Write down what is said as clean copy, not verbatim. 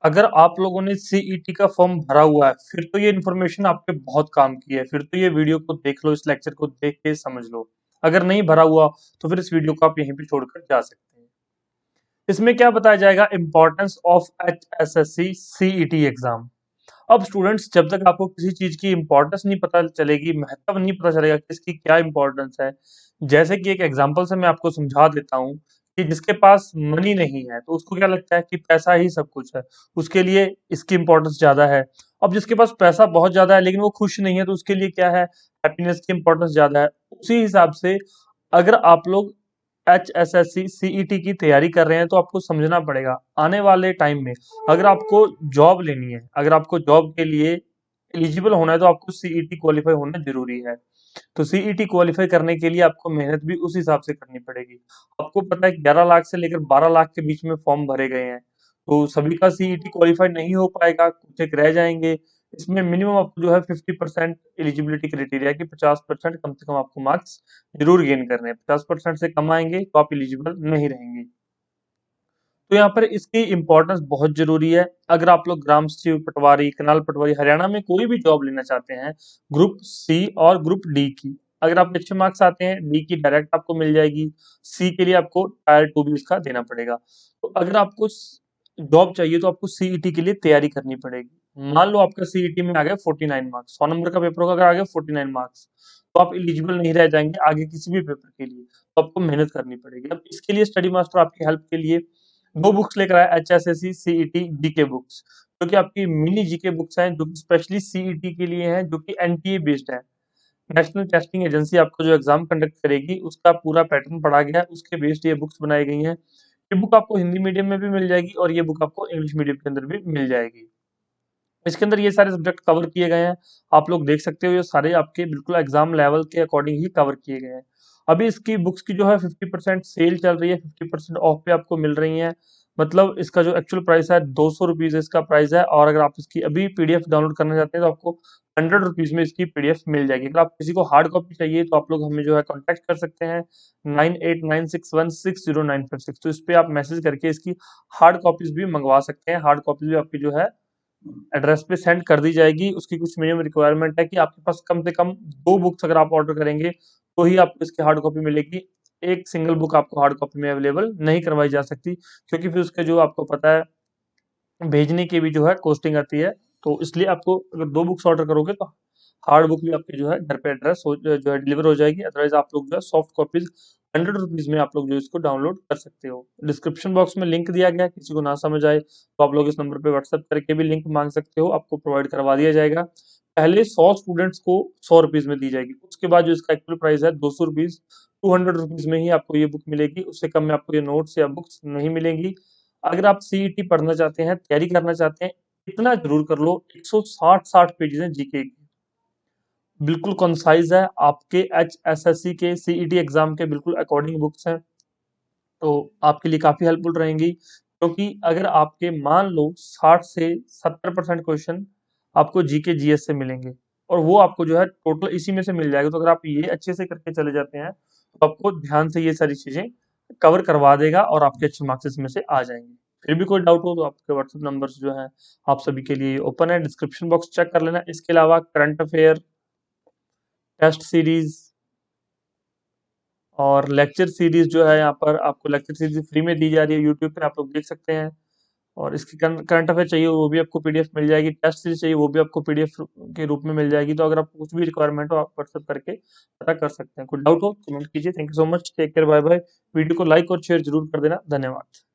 अगर आप लोगों ने सीईटी का फॉर्म भरा हुआ है, फिर तो ये इन्फॉर्मेशन आपके बहुत काम की है। फिर तो ये वीडियो को देख लो, इस लेक्चर को देख के समझ लो। अगर नहीं भरा हुआ तो फिर इस वीडियो को आप यहीं पे छोड़कर जा सकते हैं। इसमें क्या बताया जाएगा, importance of HSSC CET exam. अब स्टूडेंट्स, जब तक आपको किसी चीज की इंपॉर्टेंस नहीं पता चलेगी, महत्व नहीं पता चलेगा कि इसकी क्या इंपॉर्टेंस है। जैसे कि एक एग्जांपल से मैं आपको समझा देता हूँ कि जिसके पास मनी नहीं है तो उसको क्या लगता है कि पैसा ही सब कुछ है, उसके लिए इसकी इंपॉर्टेंस ज्यादा है। अब जिसके पास पैसा बहुत ज्यादा है लेकिन वो खुश नहीं है तो उसके लिए क्या है, हैप्पीनेस की इंपॉर्टेंस ज्यादा है। उसी हिसाब से अगर आप लोग एचएसएससी सीईटी की तैयारी कर रहे हैं तो आपको समझना पड़ेगा आने वाले टाइम में अगर आपको जॉब लेनी है, अगर आपको जॉब के लिए एलिजिबल होना है तो आपको सीईटी क्वालिफाई होना जरूरी है। तो सीईटी क्वालिफाई करने के लिए आपको मेहनत भी उस हिसाब से करनी पड़ेगी। आपको पता है 11 लाख से लेकर 12 लाख के बीच में फॉर्म भरे गए हैं, तो सभी का सीईटी क्वालिफाई नहीं हो पाएगा, कुछ एक रह जाएंगे। इसमें मिनिमम आपको जो है 50% एलिजिबिलिटी क्राइटेरिया की 50% कम से कम आपको मार्क्स जरूर गेन करने हैं। 50% से कम आएंगे तो आप एलिजिबल नहीं रहेंगे। तो यहाँ पर इसकी इंपॉर्टेंस बहुत जरूरी है। अगर आप लोग ग्राम सचिव, पटवारी, कनाल पटवारी, हरियाणा में कोई भी जॉब लेना चाहते हैं, ग्रुप सी और ग्रुप डी की, अगर आपके अच्छे मार्क्स आते हैं, डी की डायरेक्ट आपको मिल जाएगी, सी के लिए आपको टायर टू भी उसका देना पड़ेगा। तो अगर आपको जॉब चाहिए तो आपको सीईटी के लिए तैयारी करनी पड़ेगी। मान लो आपका सीईटी में आ गया 49 मार्क्स, 100 नंबर का पेपर होगा, अगर आ गया 49 मार्क्स तो आप एलिजिबल नहीं रह जाएंगे आगे किसी भी पेपर के लिए, तो आपको मेहनत करनी पड़ेगी। अब इसके लिए स्टडी मास्टर आपकी हेल्प के लिए दो बुक्स लेकर आया, एचएसएससी सीईटी जीके बुक्स, जो कि आपकी मिनी जीके बुक्स हैं, जो कि स्पेशली सीईटी के लिए हैं, जो कि एनटीए बेस्ड है। नेशनल टेस्टिंग एजेंसी आपको जो एग्जाम कंडक्ट करेगी उसका पूरा पैटर्न पढ़ा गया है, उसके बेस्ड ये बुक्स बनाई गई हैं। ये बुक आपको हिंदी मीडियम में भी मिल जाएगी और ये बुक आपको इंग्लिश मीडियम के अंदर भी मिल जाएगी। इसके अंदर ये सारे सब्जेक्ट कवर किए गए हैं। आप लोग देख सकते हो ये सारे आपके बिल्कुल एग्जाम लेवल के अकॉर्डिंग ही कवर किए गए हैं। अभी इसकी बुक्स की जो है 50% सेल चल रही है, 50% ऑफ पे आपको मिल रही है। मतलब इसका जो एक्चुअल प्राइस है 200 रुपीज इसका प्राइस है, और अगर आप इसकी अभी पीडीएफ डाउनलोड करना चाहते हैं तो आपको 100 रुपीज में इसकी पीडीएफ मिल जाएगी। अगर आप किसी को हार्ड कॉपी चाहिए तो आप लोग हमें जो है कॉन्टेक्ट कर सकते हैं 9896160956। तो इस पे आप मैसेज करके इसकी हार्ड कॉपीज भी मंगवा सकते हैं। हार्ड कॉपीज भी आपकी जो है एड्रेस पे सेंड कर दी जाएगी। उसकी कुछ मिनिमम रिक्वायरमेंट है कि आपके पास कम से कम दो बुक्स अगर आप ऑर्डर करेंगे तो ही आपको इसकी हार्ड कॉपी मिलेगी। एक सिंगल बुक आपको हार्ड कॉपी में अवेलेबल नहीं करवाई जा सकती, क्योंकि फिर उसके जो आपको पता है भेजने की भी जो है कॉस्टिंग आती है। तो इसलिए आपको अगर दो बुक्स ऑर्डर करोगे तो हार्ड बुक भी आपके जो है घर पे एड्रेस जो है डिलीवर हो जाएगी। अदरवाइज आप लोग जो है सॉफ्ट कॉपीज 100 रुपीज में आप लोग जो इसको डाउनलोड कर सकते हो। डिस्क्रिप्शन बॉक्स में लिंक दिया गया है, किसी को ना समझ आए तो आप लोग इस नंबर पे व्हाट्सएप करके भी लिंक मांग सकते हो, आपको प्रोवाइड करवा दिया जाएगा। पहले 100 स्टूडेंट्स को 100 रुपीज में दी जाएगी, उसके बाद जो इसका एक्चुअल प्राइस है 200 रुपीज, 200 रुपीज में ही आपको ये बुक मिलेगी। उससे कम में आपको ये नोट्स या बुक्स नहीं मिलेंगी। अगर आप सीईटी पढ़ना चाहते हैं, तैयारी करना चाहते हैं, इतना जरूर कर लो, 160 पेजेस हैं जीके की, बिल्कुल कंसाइज है, आपके एचएसएससी के सीईटी एग्जाम के बिल्कुल अकॉर्डिंग बुक्स हैं। तो आपके लिए काफी हेल्पफुल रहेंगी, क्योंकि अगर आपके मान लो 60 से 70% क्वेश्चन आपको जीके जीएस से मिलेंगे और वो आपको जो है टोटल इसी में से मिल जाएगा। तो अगर आप ये अच्छे से करके चले जाते हैं तो आपको ध्यान से ये सारी चीजें कवर करवा देगा और आपके अच्छे मार्क्स इसमें से आ जाएंगे। फिर भी कोई डाउट हो तो आपके व्हाट्सएप नंबर्स जो है आप सभी के लिए ओपन है, डिस्क्रिप्शन बॉक्स चेक कर लेना। इसके अलावा करंट अफेयर, टेस्ट सीरीज और लेक्चर सीरीज जो है, यहाँ पर आपको लेक्चर सीरीज फ्री में दी जा रही है, यूट्यूब पे आप लोग देख सकते हैं। और इसकी करंट अफेयर चाहिए वो भी आपको पीडीएफ मिल जाएगी, टेस्ट सीरीज चाहिए वो भी आपको पीडीएफ के रूप में मिल जाएगी। तो अगर आपको कुछ भी रिक्वायरमेंट हो आप व्हाट्सएप करके पता कर सकते हैं। कोई डाउट हो कमेंट कीजिए। Thank you so much, take care, bye bye. Video को लाइक और शेयर जरूर कर देना। धन्यवाद।